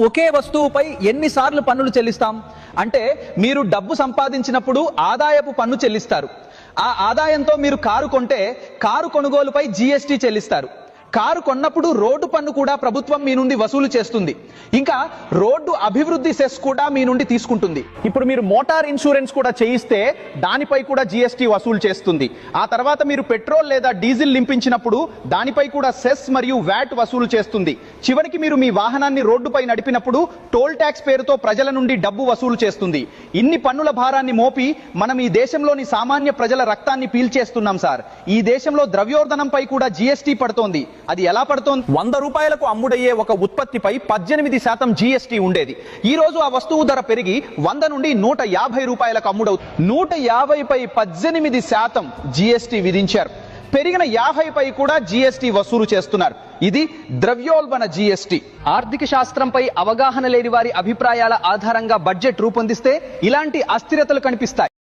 ఒకే వస్తువుపై ఎన్నిసార్లు పన్నులు చెల్లిస్తాం అంటే మీరు డబ్బు సంపాదించినప్పుడు ఆదాయపు పన్ను చెల్లిస్తారు. ఆ ఆదాయంతో మీరు కారు కొంటే కారు కొనుగోలుపై జీఎస్టీ చెల్లిస్తారు. కారు కొన్నప్పుడు రోడ్డు పన్ను కూడా ప్రభుత్వం మీ నుండి వసూలు చేస్తుంది. ఇంకా రోడ్డు అభివృద్ధి సెస్ కూడా మీ నుండి తీసుకుంటుంది. ఇప్పుడు మీరు మోటార్ ఇన్సూరెన్స్ కూడా చేయిస్తే దానిపై కూడా జీఎస్టీ వసూలు చేస్తుంది. ఆ తర్వాత మీరు పెట్రోల్ లేదా డీజిల్ నింపించినప్పుడు దానిపై కూడా సెస్ మరియు వ్యాట్ వసూలు చేస్తుంది. చివరికి మీరు మీ వాహనాన్ని రోడ్డుపై నడిపినప్పుడు టోల్ ట్యాక్స్ పేరుతో ప్రజల నుండి డబ్బు వసూలు చేస్తుంది. ఇన్ని పన్నుల భారాన్ని మోపి మనం ఈ దేశంలోని సామాన్య ప్రజల రక్తాన్ని పీల్చేస్తున్నాం సార్. ఈ దేశంలో ద్రవ్యోల్బణంపై కూడా జీఎస్టీ పడుతోంది. అది ఎలా పడుతోంది? 100 రూపాయలకు అమ్ముడయ్యే ఒక ఉత్పత్తిపై 18% జీఎస్టీ ఉండేది. ఈ రోజు ఆ వస్తువు ధర పెరిగి 100 నుండి 150 రూపాయలకు అమ్ముడవుతుంది. 150 పై 18% జీఎస్టీ విధించారు. పెరిగిన 50 పై కూడా జీఎస్టీ వసూలు చేస్తున్నారు. ఇది ద్రవ్యోల్బణ జీఎస్టీ. ఆర్థిక శాస్త్రంపై అవగాహన లేని వారి అభిప్రాయాల ఆధారంగా బడ్జెట్ రూపొందిస్తే ఇలాంటి అస్థిరతలు కనిపిస్తాయి.